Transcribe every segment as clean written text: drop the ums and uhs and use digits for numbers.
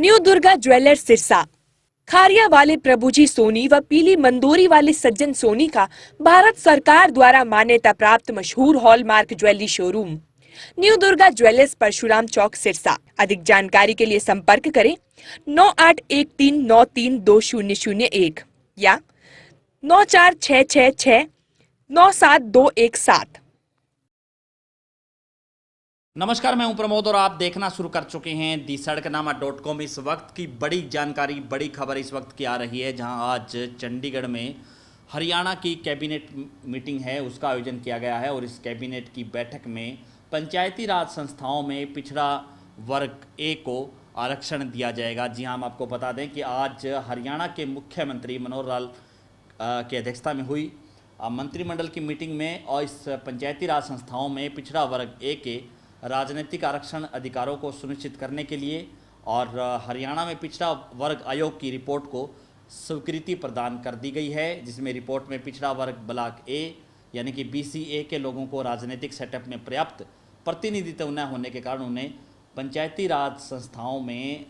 New Durga jewellers Sirsa. Kharia वाले प्रभुजी सोनी व पीली मंदोरी वाले सज्जन सोनी का भारत सरकार द्वारा मान्यता प्राप्त मशहूर hallmark jewellery showroom new Durga jewellers Parshuram चौक सिरसा। अधिक जानकारी के लिए संपर्क करें 9813932001 या 9466697217। नमस्कार, मैं हूं प्रमोद और आप देखना शुरू कर चुके हैं दी सड़कनामा.com। इस वक्त की बड़ी जानकारी, बड़ी खबर इस वक्त की आ रही है, जहां आज चंडीगढ़ में हरियाणा की कैबिनेट मीटिंग है, उसका आयोजन किया गया है। और इस कैबिनेट की बैठक में पंचायती राज संस्थाओं में पिछड़ा वर्ग ए को आरक्षण दिया जाएगा। जी हाँ, हम आपको बता दें कि आज हरियाणा के मुख्यमंत्री मनोहर लाल की अध्यक्षता में हुई मंत्रिमंडल की मीटिंग में और इस पंचायती राज संस्थाओं में पिछड़ा वर्ग ए के राजनीतिक आरक्षण अधिकारों को सुनिश्चित करने के लिए और हरियाणा में पिछड़ा वर्ग आयोग की रिपोर्ट को स्वीकृति प्रदान कर दी गई है, जिसमें रिपोर्ट में पिछड़ा वर्ग ब्लॉक ए यानी कि BCA के लोगों को राजनीतिक सेटअप में पर्याप्त प्रतिनिधित्व न होने के कारण उन्हें पंचायती राज संस्थाओं में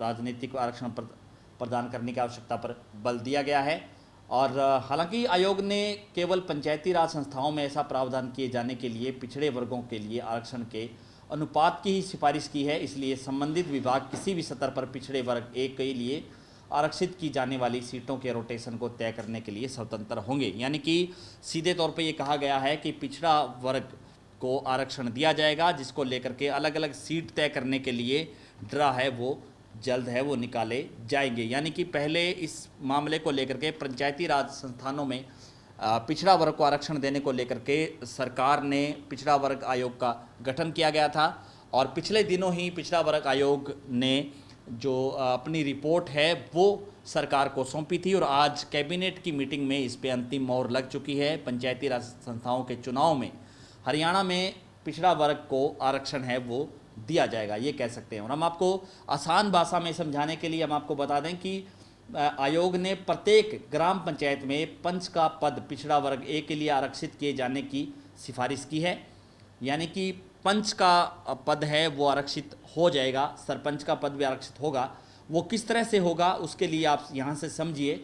राजनीतिक आरक्षण प्रदान करने की आवश्यकता पर बल दिया गया है। और हालांकि आयोग ने केवल पंचायती राज संस्थाओं में ऐसा प्रावधान किए जाने के लिए पिछड़े वर्गों के लिए आरक्षण के अनुपात की ही सिफारिश की है। इसलिए संबंधित विभाग किसी भी स्तर पर पिछड़े वर्ग ए के लिए आरक्षित की जाने वाली सीटों के रोटेशन को तय करने के लिए स्वतंत्र होंगे। यानी कि सीधे तौर पर यह कहा गया है कि पिछड़ा वर्ग को आरक्षण दिया जाएगा, जिसको लेकर के अलग अलग सीट तय करने के लिए ड्रा है वो जल्द है वो निकाले जाएंगे। यानी कि पहले इस मामले को लेकर के पंचायती राज संस्थानों में पिछड़ा वर्ग को आरक्षण देने को लेकर के सरकार ने पिछड़ा वर्ग आयोग का गठन किया गया था और पिछले दिनों ही पिछड़ा वर्ग आयोग ने जो अपनी रिपोर्ट है वो सरकार को सौंपी थी और आज कैबिनेट की मीटिंग में इस पे अंतिम मोहर लग चुकी है। पंचायती राज संस्थाओं के चुनाव में हरियाणा में पिछड़ा वर्ग को आरक्षण है वो दिया जाएगा, ये कह सकते हैं। और हम आपको आसान भाषा में समझाने के लिए हम आपको बता दें कि आयोग ने प्रत्येक ग्राम पंचायत में पंच का पद पिछड़ा वर्ग ए के लिए आरक्षित किए जाने की सिफारिश की है। यानी कि पंच का पद है वो आरक्षित हो जाएगा, सरपंच का पद भी आरक्षित होगा। वो किस तरह से होगा उसके लिए आप यहाँ से समझिए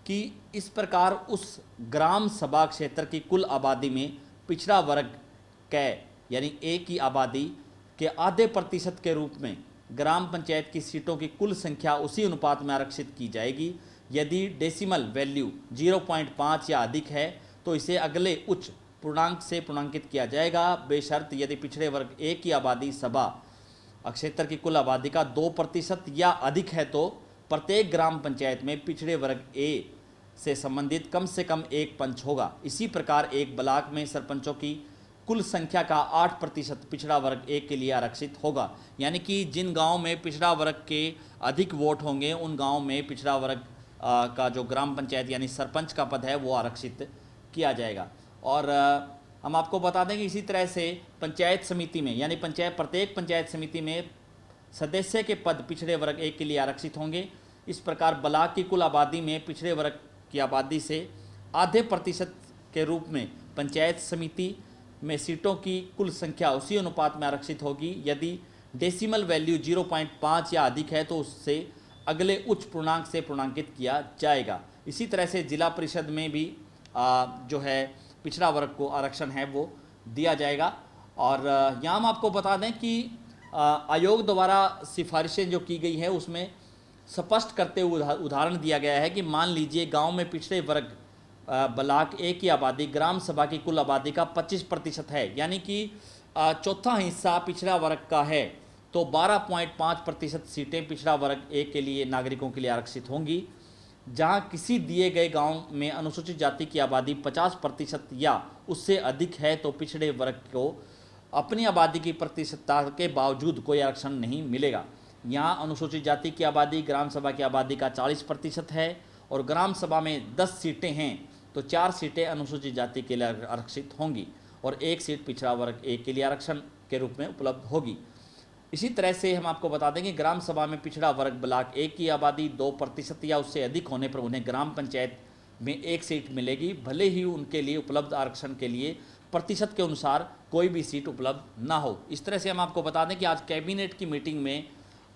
कि इस प्रकार उस ग्राम सभा क्षेत्र की कुल आबादी में पिछड़ा वर्ग कै यानी ए की आबादी के आधे प्रतिशत के रूप में ग्राम पंचायत की सीटों की कुल संख्या उसी अनुपात में आरक्षित की जाएगी। यदि डेसिमल वैल्यू 0.5 या अधिक है तो इसे अगले उच्च पूर्णांक से पूर्णांकित किया जाएगा, बेशर्त यदि पिछड़े वर्ग ए की आबादी सभा क्षेत्र की कुल आबादी का 2% या अधिक है तो प्रत्येक ग्राम पंचायत में पिछड़े वर्ग ए से संबंधित कम से कम एक पंच होगा। इसी प्रकार एक ब्लॉक में सरपंचों की कुल संख्या का 8% पिछड़ा वर्ग ए के लिए आरक्षित होगा। यानी कि जिन गांव में पिछड़ा वर्ग के अधिक वोट होंगे उन गांव में पिछड़ा वर्ग का जो ग्राम पंचायत यानी सरपंच का पद है वो आरक्षित किया जाएगा। और हम आपको बता दें कि इसी तरह से पंचायत समिति में यानी प्रत्येक पंचायत समिति में सदस्य के पद पिछड़े वर्ग ए के लिए आरक्षित होंगे। इस प्रकार ब्लॉक की कुल आबादी में पिछड़े वर्ग की आबादी से आधे प्रतिशत के रूप में पंचायत समिति में सीटों की कुल संख्या उसी अनुपात में आरक्षित होगी। यदि डेसिमल वैल्यू 0.5 या अधिक है तो उससे अगले उच्च पूर्णांक से पूर्णांकित किया जाएगा। इसी तरह से जिला परिषद में भी जो है पिछड़ा वर्ग को आरक्षण है वो दिया जाएगा। और यहाँ हम आपको बता दें कि आयोग द्वारा सिफारिशें जो की गई है उसमें स्पष्ट करते हुए उदाहरण दिया गया है कि मान लीजिए गाँव में पिछड़े वर्ग ब्लॉक ए की आबादी ग्राम सभा की कुल आबादी का 25% है, यानी कि चौथा हिस्सा पिछड़ा वर्ग का है तो 12.5% सीटें पिछड़ा वर्ग ए के लिए नागरिकों के लिए आरक्षित होंगी। जहां किसी दिए गए गांव में अनुसूचित जाति की आबादी 50% या उससे अधिक है तो पिछड़े वर्ग को अपनी आबादी की प्रतिशतता के बावजूद कोई आरक्षण नहीं मिलेगा। यहाँ अनुसूचित जाति की आबादी ग्राम सभा की आबादी का 40% है और ग्राम सभा में 10 सीटें हैं तो 4 सीटें अनुसूचित जाति के लिए आरक्षित होंगी और 1 सीट पिछड़ा वर्ग ए के लिए आरक्षण के रूप में उपलब्ध होगी। इसी तरह से हम आपको बता दें कि ग्राम सभा में पिछड़ा वर्ग ब्लॉक ए की आबादी 2% या उससे अधिक होने पर उन्हें ग्राम पंचायत में 1 सीट मिलेगी, भले ही उनके लिए उपलब्ध आरक्षण के लिए प्रतिशत के अनुसार कोई भी सीट उपलब्ध ना हो। इस तरह से हम आपको बता दें कि आज कैबिनेट की मीटिंग में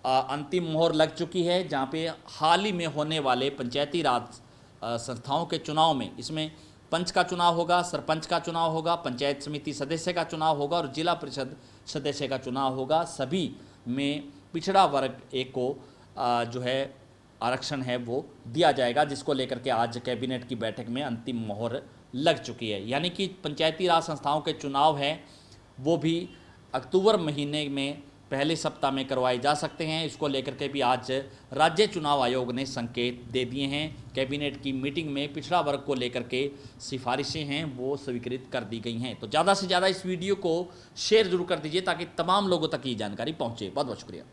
अंतिम मोहर लग चुकी है, जहां पे हाल ही में होने वाले पंचायती राज संस्थाओं के चुनाव में, इसमें पंच का चुनाव होगा, सरपंच का चुनाव होगा, पंचायत समिति सदस्य का चुनाव होगा और जिला परिषद सदस्य का चुनाव होगा। सभी में पिछड़ा वर्ग एक को जो है आरक्षण है वो दिया जाएगा, जिसको लेकर के आज कैबिनेट की बैठक में अंतिम मोहर लग चुकी है। यानी कि पंचायती राज संस्थाओं के चुनाव है वो भी अक्टूबर महीने में पहले सप्ताह में करवाए जा सकते हैं। इसको लेकर के भी आज राज्य चुनाव आयोग ने संकेत दे दिए हैं। कैबिनेट की मीटिंग में पिछड़ा वर्ग को लेकर के सिफारिशें हैं वो स्वीकृत कर दी गई हैं। तो ज़्यादा से ज़्यादा इस वीडियो को शेयर जरूर कर दीजिए ताकि तमाम लोगों तक ये जानकारी पहुँचे। बहुत बहुत शुक्रिया।